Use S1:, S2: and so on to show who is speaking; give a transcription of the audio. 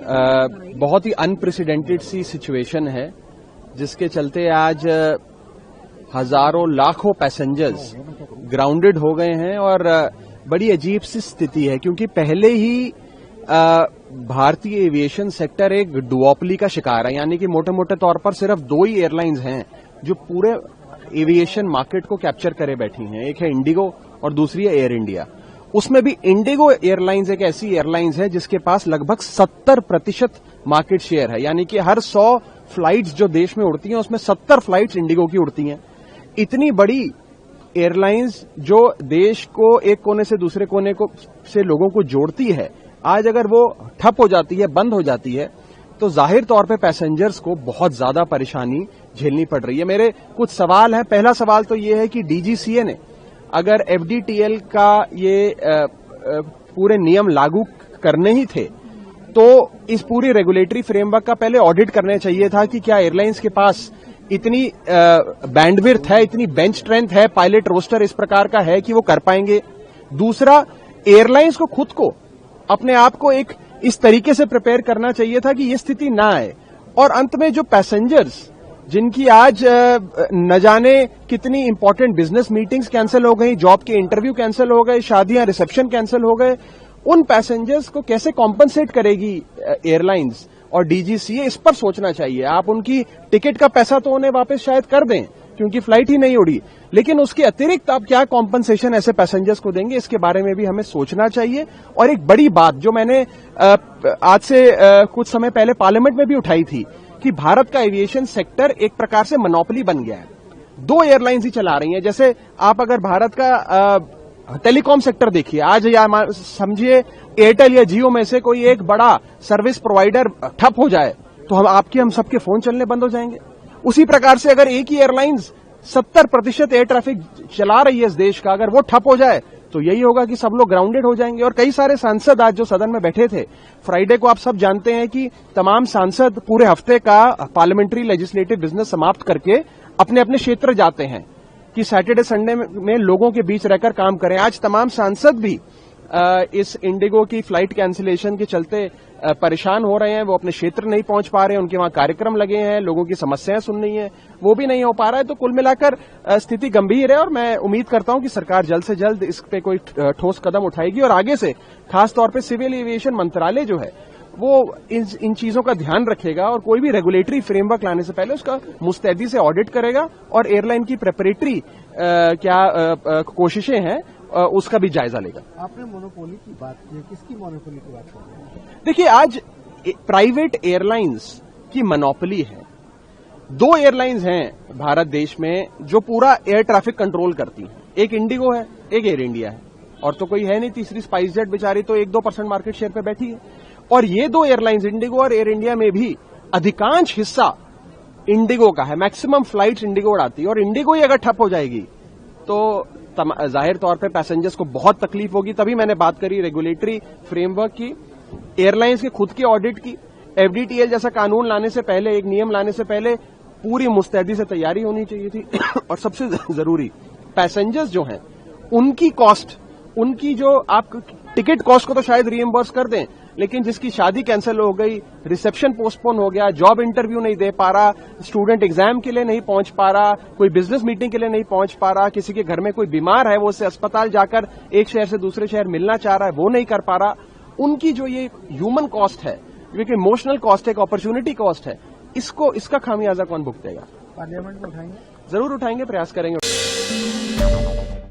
S1: बहुत ही अनप्रेसिडेंटेड सी सिचुएशन है, जिसके चलते आज हजारों लाखों पैसेंजर्स ग्राउंडेड हो गए हैं और बड़ी अजीब सी स्थिति है, क्योंकि पहले ही भारतीय एविएशन सेक्टर एक डुओपली का शिकार है। यानी कि मोटे मोटे तौर पर सिर्फ दो ही एयरलाइंस हैं जो पूरे एविएशन मार्केट को कैप्चर करे बैठी हैं। एक है इंडिगो और दूसरी है एयर इंडिया। उसमें भी इंडिगो एयरलाइंस एक ऐसी एयरलाइंस है जिसके पास लगभग 70% मार्केट शेयर है। यानी कि हर 100 फ्लाइट्स जो देश में उड़ती हैं उसमें 70 फ्लाइट्स इंडिगो की उड़ती हैं। इतनी बड़ी एयरलाइंस जो देश को एक कोने से दूसरे कोने से लोगों को जोड़ती है, आज अगर वो ठप हो जाती है, बंद हो जाती है, तो जाहिर तौर पे पैसेंजर्स को बहुत ज्यादा परेशानी झेलनी पड़ रही है। मेरे कुछ सवाल हैं। पहला सवाल तो ये है कि डीजीसीए ने अगर एफडीटीएल का ये पूरे नियम लागू करने ही थे तो इस पूरी रेगुलेटरी फ्रेमवर्क का पहले ऑडिट करना चाहिए था कि क्या एयरलाइंस के पास इतनी बैंडविड्थ है, इतनी बेंच स्ट्रेंथ है, पायलट रोस्टर इस प्रकार का है कि वो कर पाएंगे। दूसरा, एयरलाइंस को खुद को अपने आप को एक इस तरीके से प्रिपेयर करना चाहिए था कि ये स्थिति ना आए। और अंत में जो पैसेंजर्स जिनकी आज न जाने कितनी इंपॉर्टेंट बिजनेस मीटिंग्स कैंसिल हो गई, जॉब के इंटरव्यू कैंसिल हो गए, शादियां रिसेप्शन कैंसिल हो गए, उन पैसेंजर्स को कैसे कॉम्पनसेट करेगी एयरलाइंस और डीजीसीए, इस पर सोचना चाहिए। आप उनकी टिकट का पैसा तो उन्हें वापस शायद कर दें क्योंकि फ्लाइट ही नहीं उड़ी, लेकिन उसके अतिरिक्त आप क्या कॉम्पनसेशन ऐसे पैसेंजर्स को देंगे, इसके बारे में भी हमें सोचना चाहिए। और एक बड़ी बात जो मैंने आज से कुछ समय पहले पार्लियामेंट में भी उठाई थी कि भारत का एविएशन सेक्टर एक प्रकार से मोनोपोली बन गया है। दो एयरलाइंस ही चला रही हैं। जैसे आप अगर भारत का टेलीकॉम सेक्टर देखिए, आज या समझिए एयरटेल या जियो में से कोई एक बड़ा सर्विस प्रोवाइडर ठप हो जाए तो हम सबके फोन चलने बंद हो जाएंगे। उसी प्रकार से अगर एक ही एयरलाइंस 70% एयर ट्रैफिक चला रही है इस देश का, अगर वो ठप हो जाए तो यही होगा कि सब लोग ग्राउंडेड हो जाएंगे। और कई सारे सांसद आज जो सदन में बैठे थे, फ्राइडे को आप सब जानते हैं कि तमाम सांसद पूरे हफ्ते का पार्लियामेंट्री लेजिस्लेटिव बिजनेस समाप्त करके अपने अपने क्षेत्र जाते हैं कि सैटरडे संडे में लोगों के बीच रहकर काम करें। आज तमाम सांसद भी इस इंडिगो की फ्लाइट कैंसिलेशन के चलते परेशान हो रहे हैं। वो अपने क्षेत्र नहीं पहुंच पा रहे हैं, उनके वहां कार्यक्रम लगे हैं, लोगों की समस्याएं सुननी है, वो भी नहीं हो पा रहा है। तो कुल मिलाकर स्थिति गंभीर है और मैं उम्मीद करता हूं कि सरकार जल्द से जल्द इस पे कोई ठोस कदम उठाएगी और आगे से खासतौर पे सिविल एविएशन मंत्रालय जो है वो इन चीजों का ध्यान रखेगा और कोई भी रेगुलेटरी फ्रेमवर्क लाने से पहले उसका मुस्तैदी से ऑडिट करेगा और एयरलाइन की प्रेपरेटरी कोशिशें हैं उसका भी जायजा लेगा।
S2: आपने मोनोपोली की बात की, किसकी मोनोपोली की बात कर रहे हैं?
S1: देखिए, आज प्राइवेट एयरलाइंस की मोनोपोली है। दो एयरलाइंस हैं भारत देश में जो पूरा एयर ट्रैफिक कंट्रोल करती हैं। एक इंडिगो है, एक एयर इंडिया है, और तो कोई है नहीं। तीसरी स्पाइस जेट बेचारी तो 1-2% मार्केट शेयर पे बैठी है। और ये दो एयरलाइंस इंडिगो और एयर इंडिया में भी अधिकांश हिस्सा इंडिगो का है। मैक्सिमम फ्लाइट्स इंडिगो उड़ाती है और इंडिगो ही अगर ठप हो जाएगी तो जाहिर तौर पे पैसेंजर्स को बहुत तकलीफ होगी। तभी मैंने बात करी रेगुलेटरी फ्रेमवर्क की, एयरलाइंस के खुद के ऑडिट की। एफडीटीएल जैसा कानून लाने से पहले, एक नियम लाने से पहले पूरी मुस्तैदी से तैयारी होनी चाहिए थी। और सबसे जरूरी, पैसेंजर्स जो हैं उनकी कॉस्ट, उनकी जो आप टिकट कॉस्ट को तो शायद रीइंबर्स कर दें, लेकिन जिसकी शादी कैंसिल हो गई, रिसेप्शन पोस्टपोन हो गया, जॉब इंटरव्यू नहीं दे पा रहा, स्टूडेंट एग्जाम के लिए नहीं पहुंच पा रहा, कोई बिजनेस मीटिंग के लिए नहीं पहुंच पा रहा, किसी के घर में कोई बीमार है, वो उसे अस्पताल जाकर एक शहर से दूसरे शहर मिलना चाह रहा है, वो नहीं कर पा रहा, उनकी जो ये ह्यूमन कॉस्ट है, जो कि इमोशनल कॉस्ट है, एक अपॉर्चुनिटी कॉस्ट है, इसका खामियाजा कौन भुगतेगा?
S2: पार्लियामेंट में उठाएंगे?
S1: जरूर उठाएंगे, प्रयास करेंगे।